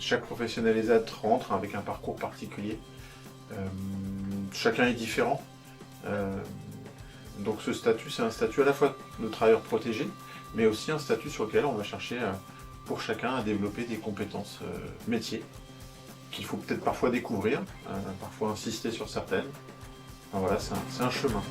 chaque professionnel ESAT rentre avec un parcours particulier. Chacun est différent. Donc ce statut, c'est un statut à la fois de travailleur protégé, mais aussi un statut sur lequel on va chercher pour chacun à développer des compétences métiers qu'il faut peut-être parfois découvrir, parfois insister sur certaines. Enfin, voilà, c'est un chemin.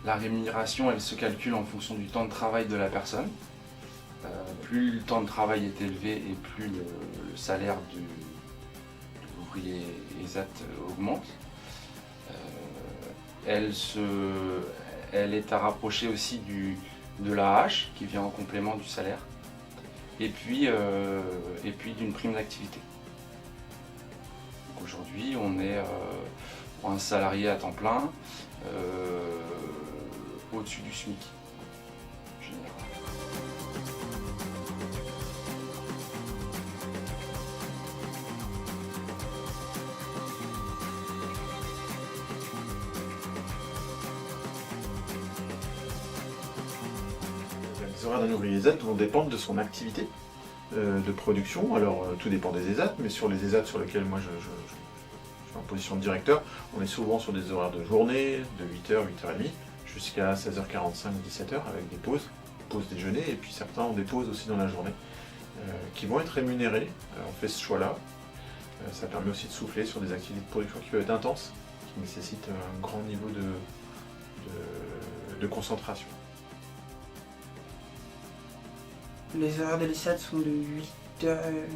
La rémunération, elle se calcule en fonction du temps de travail de la personne. Plus le temps de travail est élevé et plus le salaire de l'ouvrier ESAT augmente. Elle est à rapprocher aussi de l'AH qui vient en complément du salaire et puis d'une prime d'activité. Aujourd'hui, on est un salarié à temps plein au-dessus du SMIC en général. Les horaires d'un ouvrier ESAT vont dépendre de son activité de production. Alors tout dépend des ESAT, mais sur les ESAT sur lesquels moi je suis en position de directeur, on est souvent sur des horaires de journée, de 8h, 8h30, jusqu'à 16h45, 17h, avec des pauses déjeuner, et puis certains ont des pauses aussi dans la journée, qui vont être rémunérées. On fait ce choix-là. Ça permet aussi de souffler sur des activités de production qui peuvent être intenses, qui nécessitent un grand niveau de concentration. Les horaires de l'ESAT sont de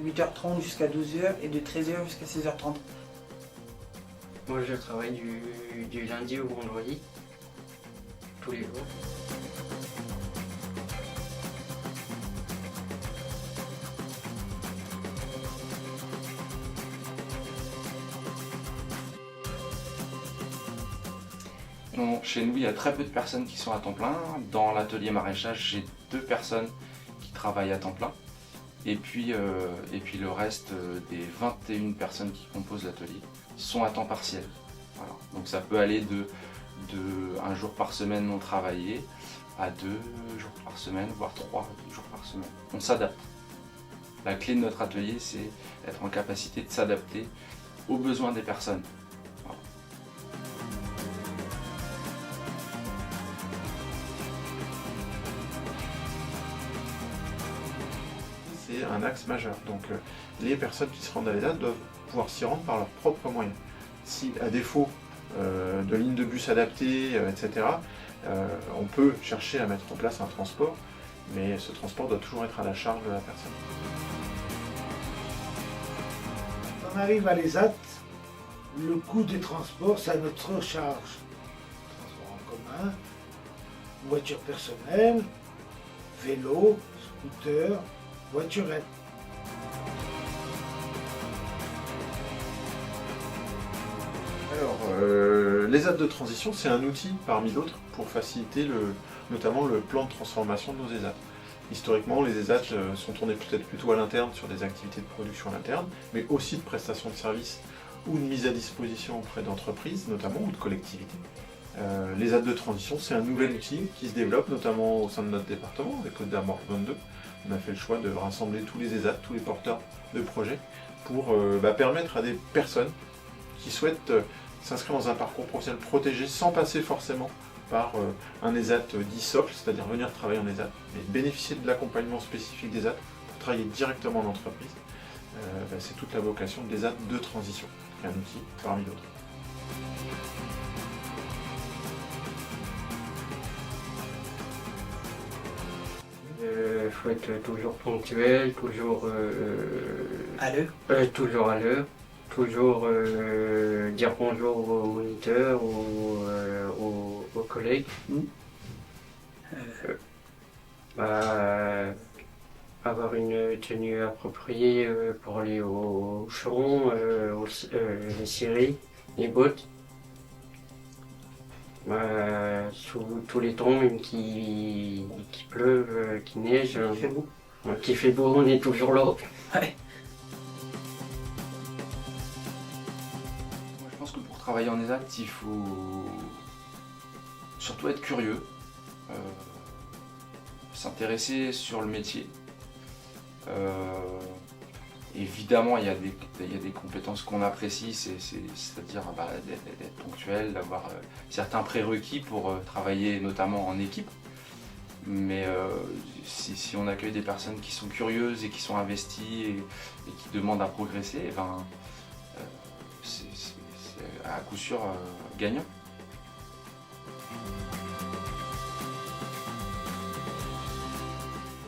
8h30 jusqu'à 12h et de 13h jusqu'à 16h30. Moi je travaille du lundi au vendredi, tous les jours. Non, chez nous, il y a très peu de personnes qui sont à temps plein. Dans l'atelier maraîchage, j'ai 2 personnes qui travaillent à temps plein. Et puis le reste des 21 personnes qui composent l'atelier sont à temps partiel. Voilà. Donc ça peut aller de 1 jour par semaine non travaillé à 2 jours par semaine, voire 3 jours par semaine. On s'adapte. La clé de notre atelier, c'est être en capacité de s'adapter aux besoins des personnes. Voilà. C'est un axe majeur. Donc les personnes qui se rendent à l'ESAT doivent pouvoir s'y rendre par leurs propres moyens. Si à défaut de lignes de bus adaptées, etc., on peut chercher à mettre en place un transport, mais ce transport doit toujours être à la charge de la personne. Quand on arrive à l'ESAT, le coût des transports, c'est à notre charge. Transport en commun, voiture personnelle, vélo, scooter, voiturette. Alors, l'ESAT de transition, c'est un outil parmi d'autres pour faciliter notamment le plan de transformation de nos ESAT. Historiquement, les ESAT sont tournés peut-être plutôt à l'interne sur des activités de production à l'interne, mais aussi de prestation de services ou de mise à disposition auprès d'entreprises notamment ou de collectivités. L'ESAT de transition, c'est un nouvel outil qui se développe notamment au sein de notre département, avec Côte d'Armor 22. On a fait le choix de rassembler tous les ESAT, tous les porteurs de projets, pour permettre à des personnes qui souhaitent s'inscrire dans un parcours professionnel protégé sans passer forcément par un ESAT dit socle, c'est-à-dire venir travailler en ESAT, mais bénéficier de l'accompagnement spécifique d'ESAT pour travailler directement en entreprise. C'est toute la vocation de l'ESAT de transition, qui est un outil parmi d'autres. Il faut être toujours ponctuel, toujours À l'heure. toujours à l'heure, toujours dire bonjour aux moniteurs, aux collègues. Avoir une tenue appropriée pour aller au champ, les scieries, les bottes. Sous tous les temps, même qu'il pleuve, qu'il neige, Il fait beau. qu'il fait beau, on est toujours là. Ouais. Moi, je pense que pour travailler en ESAT, il faut surtout être curieux, s'intéresser sur le métier. Évidemment, il y a des compétences qu'on apprécie, c'est-à-dire d'être ponctuel, d'avoir certains prérequis pour travailler notamment en équipe. Mais si on accueille des personnes qui sont curieuses et qui sont investies et qui demandent à progresser, eh ben, c'est à coup sûr gagnant.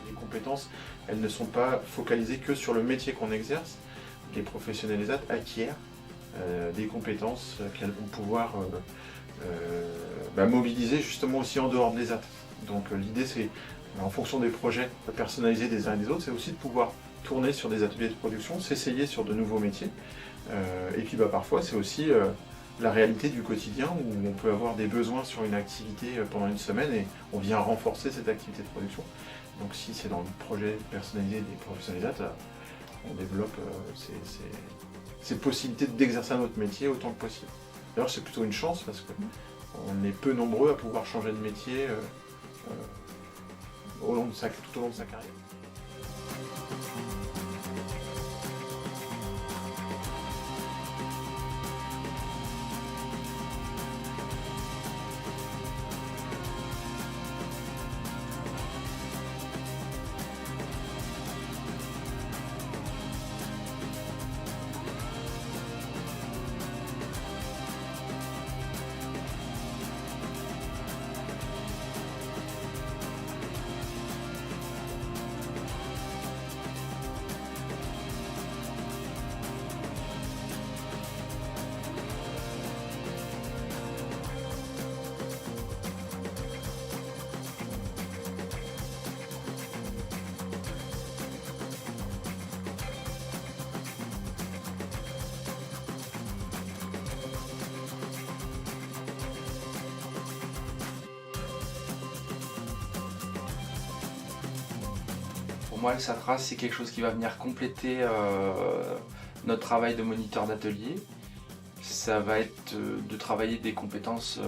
Les compétences, elles ne sont pas focalisées que sur le métier qu'on exerce. Les professionnels ESAT acquièrent des compétences qu'elles vont pouvoir mobiliser justement aussi en dehors de l'ESAT. Donc l'idée c'est, en fonction des projets personnalisés des uns et des autres, c'est aussi de pouvoir tourner sur des ateliers de production, s'essayer sur de nouveaux métiers. Et puis parfois c'est aussi la réalité du quotidien où on peut avoir des besoins sur une activité pendant une semaine et on vient renforcer cette activité de production. Donc si c'est dans le projet personnalisé des professionnels ESAT, on développe ces possibilités d'exercer un autre métier autant que possible. D'ailleurs c'est plutôt une chance parce qu'on est peu nombreux à pouvoir changer de métier tout au long de sa carrière. Pour moi, le SATRA, c'est quelque chose qui va venir compléter notre travail de moniteur d'atelier. Ça va être de travailler des compétences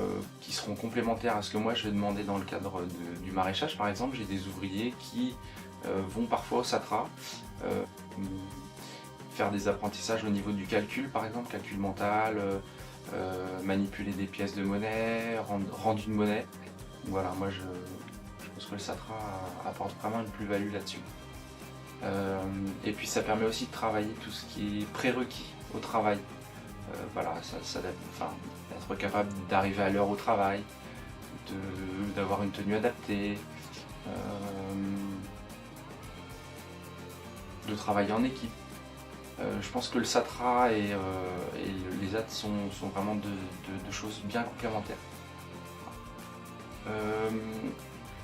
qui seront complémentaires à ce que moi je vais demander dans le cadre du maraîchage. Par exemple, j'ai des ouvriers qui vont parfois au SATRA faire des apprentissages au niveau du calcul, par exemple, calcul mental, manipuler des pièces de monnaie, rendre une monnaie. Voilà, moi je pense que le SATRA apporte vraiment une plus-value là-dessus. Et puis ça permet aussi de travailler tout ce qui est prérequis au travail. Voilà, être capable d'arriver à l'heure au travail, d'avoir une tenue adaptée, de travailler en équipe. Je pense que le SATRA et l'ESAT sont vraiment de choses bien complémentaires.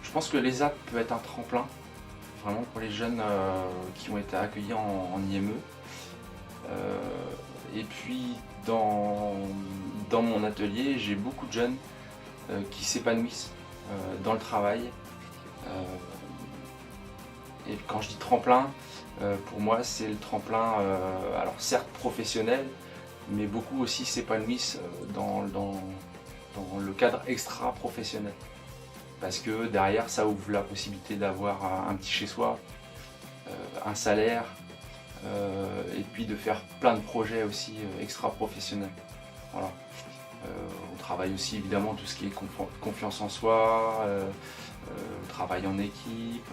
Je pense que l'ESAT peut être un tremplin, vraiment pour les jeunes qui ont été accueillis en IME. Et puis dans mon atelier, j'ai beaucoup de jeunes qui s'épanouissent dans le travail. Et quand je dis tremplin, pour moi c'est le tremplin, alors certes professionnel, mais beaucoup aussi s'épanouissent dans le cadre extra-professionnel. Parce que derrière ça ouvre la possibilité d'avoir un petit chez-soi, un salaire, et puis de faire plein de projets aussi extra-professionnels. Voilà. On travaille aussi évidemment tout ce qui est confiance en soi, travail en équipe.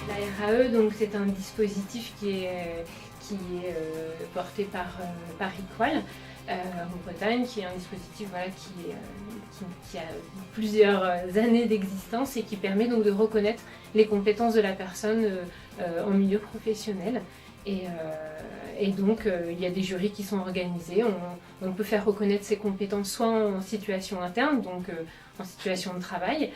La RAE, donc, c'est un dispositif qui est porté par Equal en Bretagne, qui est un dispositif qui a plusieurs années d'existence et qui permet donc de reconnaître les compétences de la personne en milieu professionnel. Et donc il y a des jurys qui sont organisés, on peut faire reconnaître ses compétences soit en situation interne, donc en situation de travail,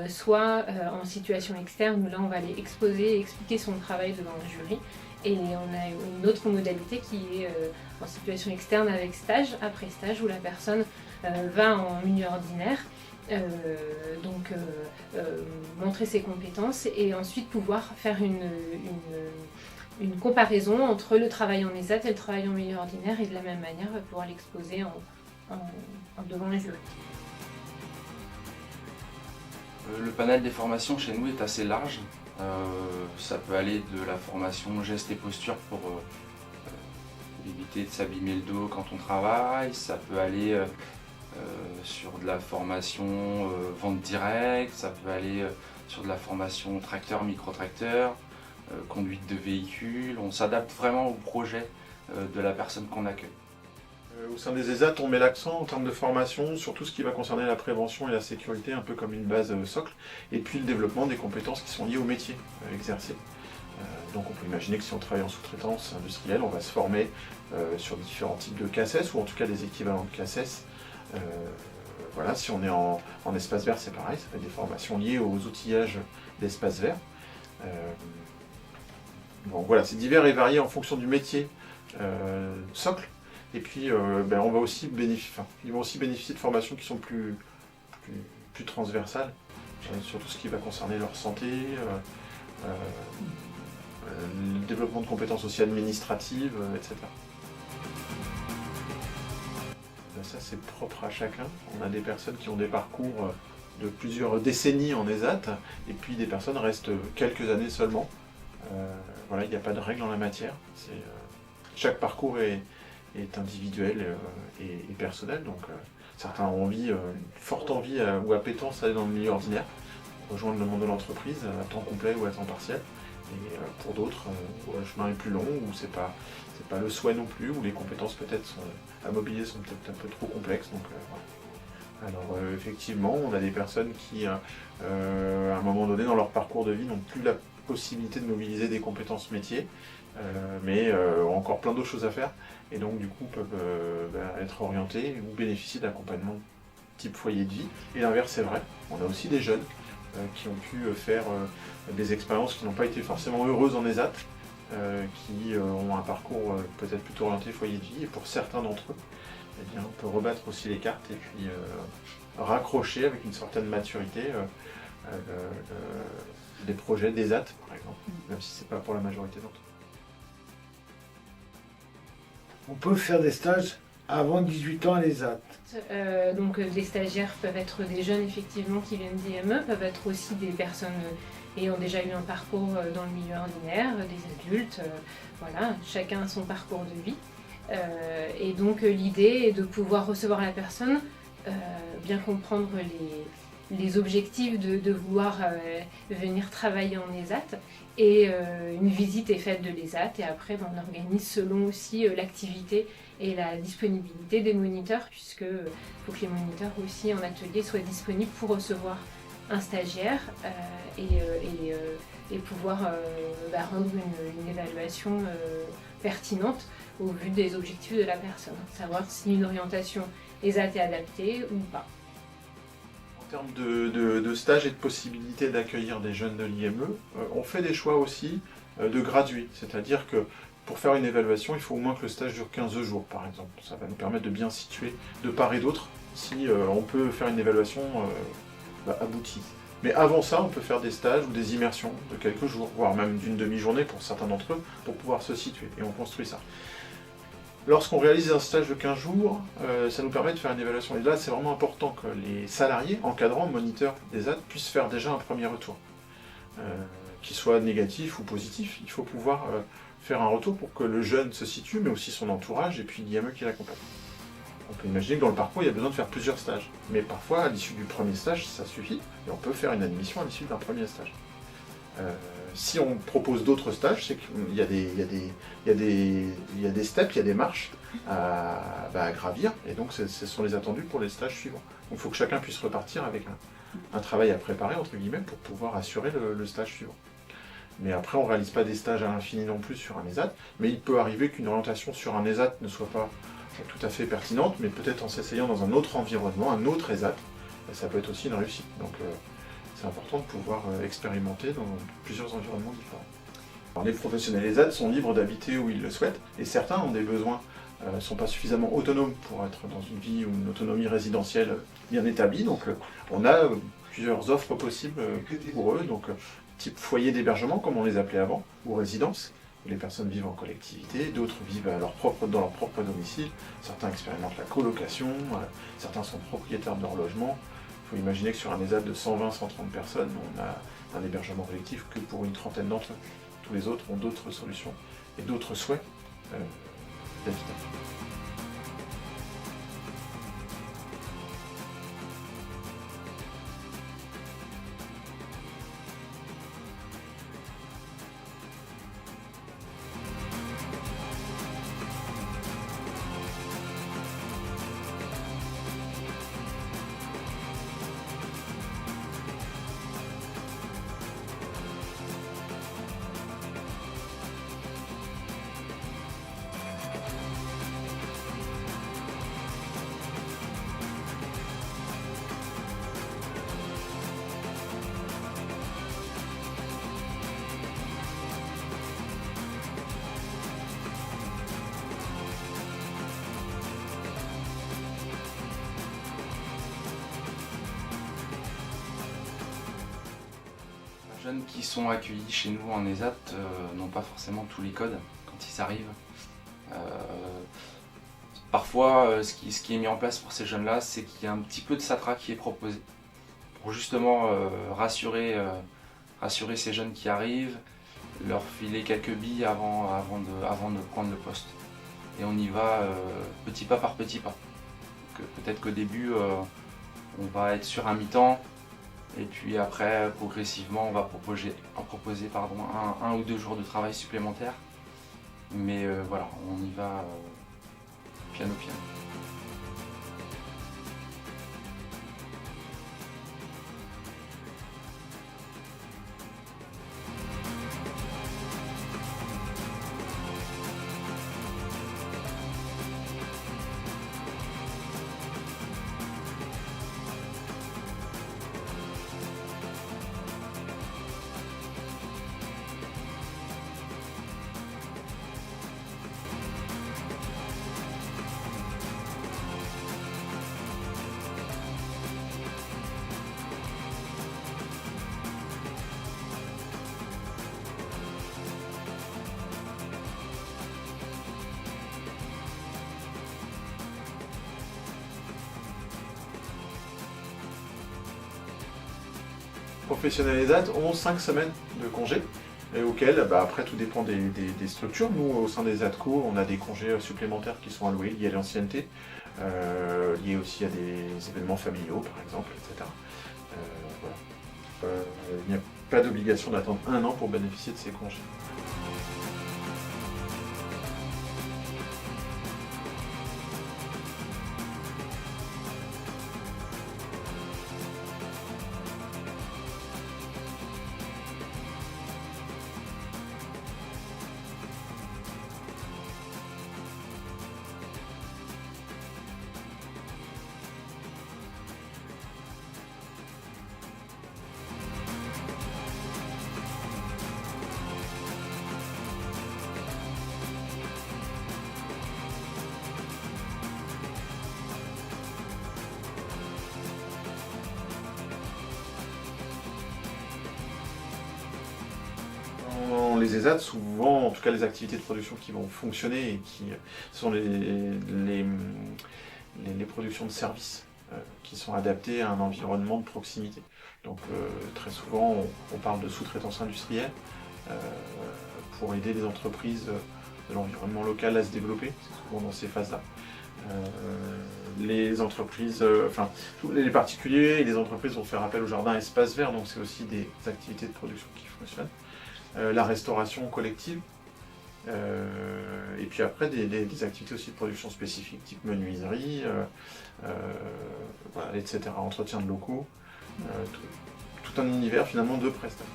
soit en situation externe où là on va aller exposer et expliquer son travail devant le jury. Et on a une autre modalité qui est en situation externe avec stage, après stage, où la personne va en milieu ordinaire, montrer ses compétences et ensuite pouvoir faire une comparaison entre le travail en ESAT et le travail en milieu ordinaire, et de la même manière va pouvoir l'exposer devant les jurys. Le panel des formations chez nous est assez large. Ça peut aller de la formation gestes et postures pour éviter de s'abîmer le dos quand on travaille. Ça peut aller sur de la formation vente directe. Ça peut aller sur de la formation tracteur, micro-tracteur, conduite de véhicules. On s'adapte vraiment au projet de la personne qu'on accueille. Au sein des ESAT, on met l'accent en termes de formation sur tout ce qui va concerner la prévention et la sécurité, un peu comme une base socle, et puis le développement des compétences qui sont liées au métier exercé. Donc on peut imaginer que si on travaille en sous-traitance industrielle, on va se former sur différents types de CACES, ou en tout cas des équivalents de CACES. Voilà, si on est en espace vert, c'est pareil, ça fait des formations liées aux outillages d'espace vert. Bon, voilà, c'est divers et varié en fonction du métier socle. Et puis, ils vont aussi bénéficier de formations qui sont plus transversales, sur tout ce qui va concerner leur santé, le développement de compétences aussi administratives, etc. Ça, c'est propre à chacun. On a des personnes qui ont des parcours de plusieurs décennies en ESAT, et puis des personnes restent quelques années seulement. Voilà, il n'y a pas de règle en la matière. Chaque parcours est individuel et personnel, donc certains ont une forte envie ou appétence à aller dans le milieu ordinaire, rejoindre le monde de l'entreprise à temps complet ou à temps partiel, et pour d'autres, le chemin est plus long, ou c'est pas le souhait non plus, ou les compétences peut-être à mobiliser sont peut-être un peu trop complexes, donc voilà. Alors effectivement, on a des personnes qui, à un moment donné dans leur parcours de vie, n'ont plus la possibilité de mobiliser des compétences métiers, mais ont encore plein d'autres choses à faire, et donc du coup peuvent être orientés ou bénéficier d'accompagnement type foyer de vie. Et l'inverse c'est vrai, on a aussi des jeunes qui ont pu faire des expériences qui n'ont pas été forcément heureuses en ESAT, qui ont un parcours peut-être plutôt orienté foyer de vie, et pour certains d'entre eux, eh bien, on peut rebattre aussi les cartes et puis raccrocher avec une certaine maturité des projets d'ESAT par exemple, même si c'est pas pour la majorité d'entre eux. On peut faire des stages avant 18 ans à l'ESAT. Donc les stagiaires peuvent être des jeunes effectivement qui viennent d'IME, peuvent être aussi des personnes ayant déjà eu un parcours dans le milieu ordinaire, des adultes, voilà, chacun a son parcours de vie. Et donc l'idée est de pouvoir recevoir la personne, bien comprendre les objectifs de vouloir venir travailler en ESAT, et une visite est faite de l'ESAT, et après on organise selon aussi l'activité et la disponibilité des moniteurs, puisque faut que les moniteurs aussi en atelier soient disponibles pour recevoir un stagiaire et pouvoir rendre une évaluation pertinente au vu des objectifs de la personne, savoir si une orientation ESAT est adaptée ou pas. En termes de stage et de possibilité d'accueillir des jeunes de l'IME, on fait des choix aussi de graduer, c'est-à-dire que pour faire une évaluation, il faut au moins que le stage dure 15 jours par exemple. Ça va nous permettre de bien situer de part et d'autre si on peut faire une évaluation aboutie. Mais avant ça, on peut faire des stages ou des immersions de quelques jours, voire même d'une demi-journée pour certains d'entre eux, pour pouvoir se situer, et on construit ça. Lorsqu'on réalise un stage de 15 jours, ça nous permet de faire une évaluation. Et là, c'est vraiment important que les salariés, encadrants, moniteurs des ESAT puissent faire déjà un premier retour. Qu'il soit négatif ou positif, il faut pouvoir faire un retour pour que le jeune se situe, mais aussi son entourage, et puis l'IME qui l'accompagne. On peut imaginer que dans le parcours, il y a besoin de faire plusieurs stages. Mais parfois, à l'issue du premier stage, ça suffit, et on peut faire une admission à l'issue d'un premier stage. Si on propose d'autres stages, c'est qu'il y a des steps, il y a des marches à gravir, et donc ce sont les attendus pour les stages suivants. Donc il faut que chacun puisse repartir avec un travail à préparer, entre guillemets, pour pouvoir assurer le stage suivant. Mais après, on ne réalise pas des stages à l'infini non plus sur un ESAT, mais il peut arriver qu'une orientation sur un ESAT ne soit pas tout à fait pertinente, mais peut-être en s'essayant dans un autre environnement, un autre ESAT, ça peut être aussi une réussite. Donc c'est important de pouvoir expérimenter dans plusieurs environnements différents. Alors, les professionnels ESAT sont libres d'habiter où ils le souhaitent, et certains ont des besoins, ne sont pas suffisamment autonomes pour être dans une vie ou une autonomie résidentielle bien établie. Donc on a plusieurs offres possibles pour eux, donc type foyer d'hébergement comme on les appelait avant, ou résidence, où les personnes vivent en collectivité, d'autres vivent dans leur propre domicile, certains expérimentent la colocation, certains sont propriétaires de leur logement. Il faut imaginer que sur un ESAT de 120-130 personnes, on a un hébergement collectif que pour une trentaine d'entre eux. Tous les autres ont d'autres solutions et d'autres souhaits d'habitat. Les jeunes qui sont accueillis chez nous en ESAT n'ont pas forcément tous les codes quand ils arrivent. Parfois, ce qui est mis en place pour ces jeunes-là, c'est qu'il y a un petit peu de SATRA qui est proposé pour justement rassurer ces jeunes qui arrivent, leur filer quelques billes avant de prendre le poste. Et on y va petit pas par petit pas. Peut-être qu'au début, on va être sur un mi-temps, et puis après, progressivement, on va proposer un ou 2 jours de travail supplémentaires. Mais voilà, on y va piano piano. Professionnels ESAT ont 5 semaines de congés, et auxquels, après tout dépend des structures. Nous, au sein des ADCO, on a des congés supplémentaires qui sont alloués, liés à l'ancienneté, liés aussi à des événements familiaux, par exemple, etc. Voilà. Il n'y a pas d'obligation d'attendre 1 an pour bénéficier de ces congés. Dans les ESAT, souvent, en tout cas les activités de production qui vont fonctionner et qui sont les productions de services qui sont adaptées à un environnement de proximité. Donc très souvent on parle de sous-traitance industrielle pour aider les entreprises de l'environnement local à se développer, c'est souvent dans ces phases-là. Les entreprises, les particuliers et les entreprises vont faire appel au jardin espace vert, donc c'est aussi des activités de production qui fonctionnent. La restauration collective, et puis après des activités aussi de production spécifiques, type menuiserie, voilà, etc., entretien de locaux, tout un univers finalement de prestations.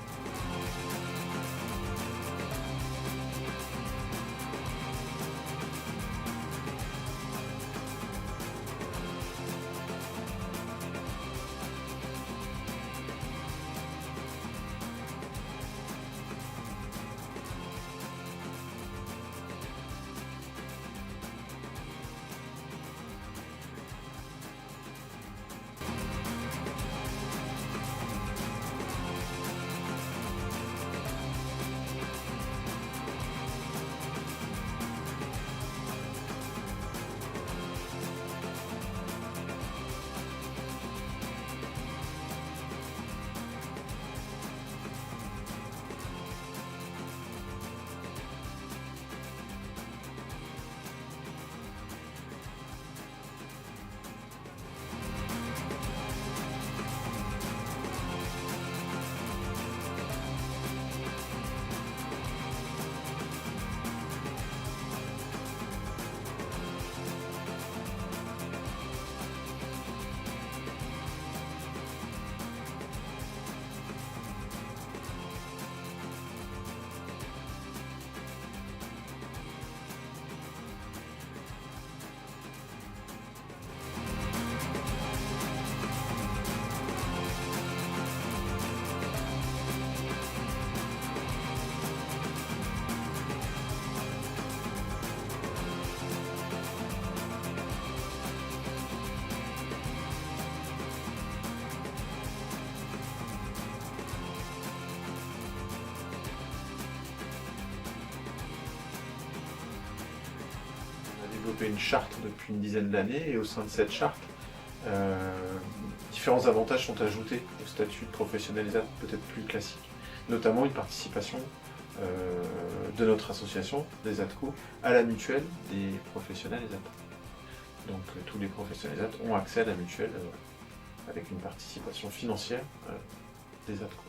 développé une charte depuis une dizaine d'années et au sein de cette charte, différents avantages sont ajoutés au statut de professionnel ESAT peut-être plus classique, notamment une participation de notre association, des ATCO, à la mutuelle des professionnels ESAT. Donc tous les professionnels ESAT ont accès à la mutuelle avec une participation financière des ATCO.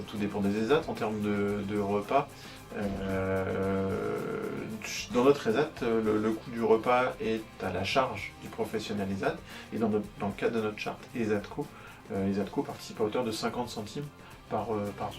Tout dépend des ESAT en termes de repas. Dans notre ESAT, le coût du repas est à la charge du professionnel ESAT. Et dans le cadre de notre charte ESATCO, ESATCO participe à hauteur de 50 centimes par repas.